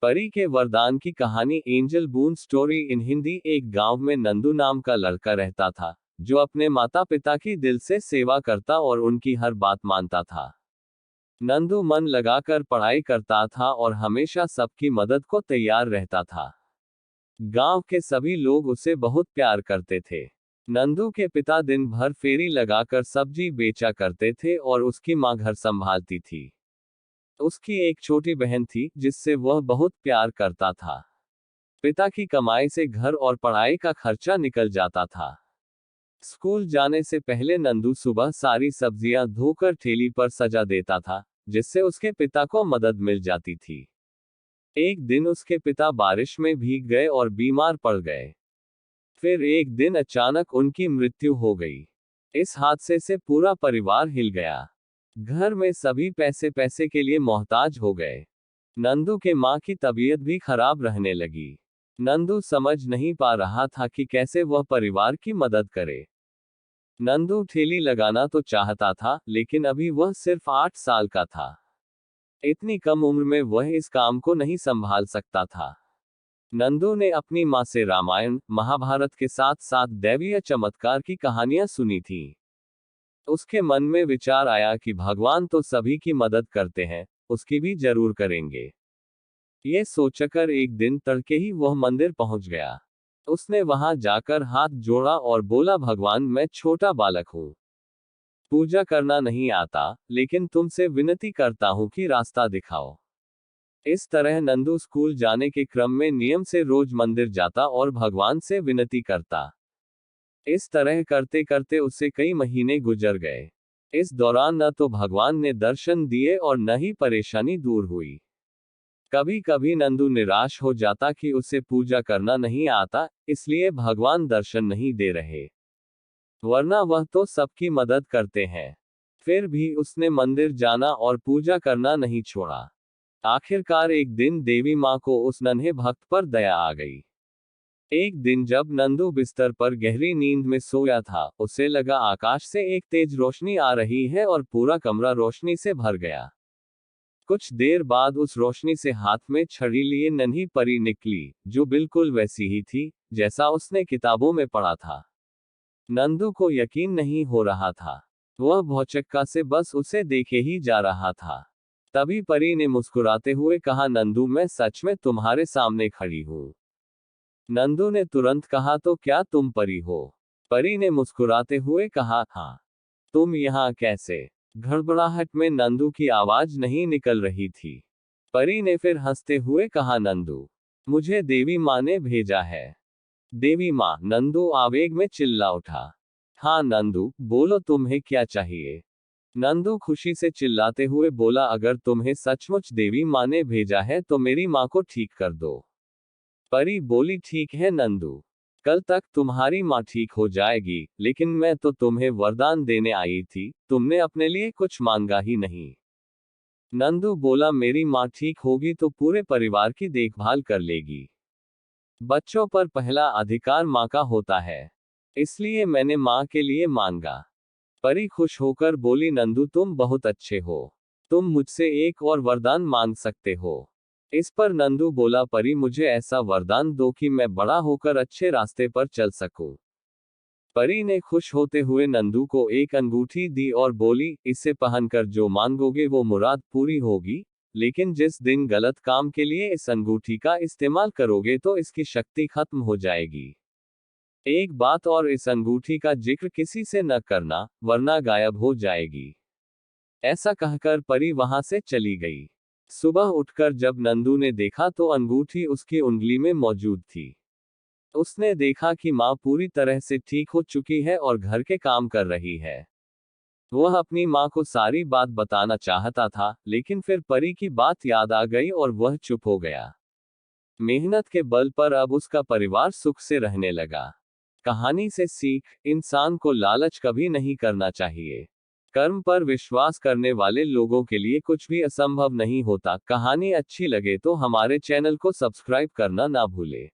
परी के वरदान की कहानी angel boon story in Hindi. एक गांव में नंदू नाम का लड़का रहता था, जो अपने माता पिता की दिल से सेवा करता और उनकी हर बात मानता था। नंदू मन लगाकर पढ़ाई करता था और हमेशा सबकी मदद को तैयार रहता था। गांव के सभी लोग उसे बहुत प्यार करते थे। नंदू के पिता दिन भर फेरी लगाकर सब्जी बेचा करते थे और उसकी मां घर संभालती थी। उसकी एक छोटी बहन थी जिससे वह बहुत प्यार करता था। पिता की कमाई से घर और पढ़ाई का खर्चा निकल जाता था। स्कूल जाने से पहले नंदू सुबह सारी सब्जियां धोकर ठेली पर सजा देता था, जिससे उसके पिता को मदद मिल जाती थी। एक दिन उसके पिता बारिश में भीग गए और बीमार पड़ गए। फिर एक दिन अचानक उनकी मृत्यु हो गई। इस हादसे से पूरा परिवार हिल गया। घर में सभी पैसे पैसे के लिए मोहताज हो गए। नंदू के माँ की तबीयत भी खराब रहने लगी। नंदू समझ नहीं पा रहा था कि कैसे वह परिवार की मदद करे। नंदू ठेली लगाना तो चाहता था, लेकिन अभी वह सिर्फ 8 साल का था। इतनी कम उम्र में वह इस काम को नहीं संभाल सकता था। नंदू ने अपनी माँ से रामायण, महाभारत के साथ साथ दैवीय चमत्कार की कहानियां सुनी थी। उसके मन में विचार आया कि भगवान तो सभी की मदद करते हैं, उसकी भी जरूर करेंगे। ये सोचकर एक दिन तड़के ही वह मंदिर पहुंच गया। उसने वहां जाकर हाथ जोड़ा और बोला, भगवान मैं छोटा बालक हूं, पूजा करना नहीं आता, लेकिन तुमसे विनती करता हूं कि रास्ता दिखाओ। इस तरह नंदू स्कूल जाने के क्रम में नियम से रोज मंदिर जाता और भगवान से विनती करता। इस तरह करते करते उससे कई महीने गुजर गए। इस दौरान न तो भगवान ने दर्शन दिए और न ही परेशानी दूर हुई। कभी कभी नंदू निराश हो जाता कि उसे पूजा करना नहीं आता, इसलिए भगवान दर्शन नहीं दे रहे, वरना वह तो सबकी मदद करते हैं। फिर भी उसने मंदिर जाना और पूजा करना नहीं छोड़ा। आखिरकार एक दिन देवी माँ को उस नन्हे भक्त पर दया आ गई। एक दिन जब नंदू बिस्तर पर गहरी नींद में सोया था, उसे लगा आकाश से एक तेज रोशनी आ रही है और पूरा कमरा रोशनी से भर गया। कुछ देर बाद उस रोशनी से हाथ में छड़ी लिए नन्ही परी निकली, जो बिल्कुल वैसी ही थी जैसा उसने किताबों में पढ़ा था। नंदू को यकीन नहीं हो रहा था। वह भौचक्का से बस उसे देखे ही जा रहा था। तभी परी ने मुस्कुराते हुए कहा, नंदू मैं सच में तुम्हारे सामने खड़ी हूँ। नंदू ने तुरंत कहा, तो क्या तुम परी हो? परी ने मुस्कुराते हुए कहा, हाँ। तुम यहाँ कैसे? घड़बड़ाहट में नंदू की आवाज नहीं निकल रही थी। परी ने फिर हंसते हुए कहा, नंदू मुझे देवी माँ ने भेजा है। देवी माँ? नंदू आवेग में चिल्ला उठा। हाँ नंदू, बोलो तुम्हें क्या चाहिए? नंदू खुशी से चिल्लाते हुए बोला, अगर तुम्हें सचमुच देवी माँ ने भेजा है तो मेरी माँ को ठीक कर दो। परी बोली, ठीक है नंदू, कल तक तुम्हारी माँ ठीक हो जाएगी, लेकिन मैं तो तुम्हें वरदान देने आई थी, तुमने अपने लिए कुछ मांगा ही नहीं। नंदू बोला, मेरी माँ ठीक होगी तो पूरे परिवार की देखभाल कर लेगी। बच्चों पर पहला अधिकार माँ का होता है, इसलिए मैंने माँ के लिए मांगा। परी खुश होकर बोली, नंदू तुम बहुत अच्छे हो, तुम मुझसे एक और वरदान मांग सकते हो। इस पर नंदू बोला, परी मुझे ऐसा वरदान दो कि मैं बड़ा होकर अच्छे रास्ते पर चल सकूं। परी ने खुश होते हुए नंदू को एक अंगूठी दी और बोली, इसे पहनकर जो मांगोगे वो मुराद पूरी होगी, लेकिन जिस दिन गलत काम के लिए इस अंगूठी का इस्तेमाल करोगे तो इसकी शक्ति खत्म हो जाएगी। एक बात और, इस अंगूठी का जिक्र किसी से न करना, वरना गायब हो जाएगी। ऐसा कहकर परी वहां से चली गई। सुबह उठकर जब नंदू ने देखा तो अंगूठी उसकी उंगली में मौजूद थी। उसने देखा कि माँ पूरी तरह से ठीक हो चुकी है और घर के काम कर रही है। वह अपनी माँ को सारी बात बताना चाहता था, लेकिन फिर परी की बात याद आ गई और वह चुप हो गया। मेहनत के बल पर अब उसका परिवार सुख से रहने लगा। कहानी से सीख, इंसान को लालच कभी नहीं करना चाहिए। कर्म पर विश्वास करने वाले लोगों के लिए कुछ भी असंभव नहीं होता। कहानी अच्छी लगे तो हमारे चैनल को सब्सक्राइब करना ना भूले।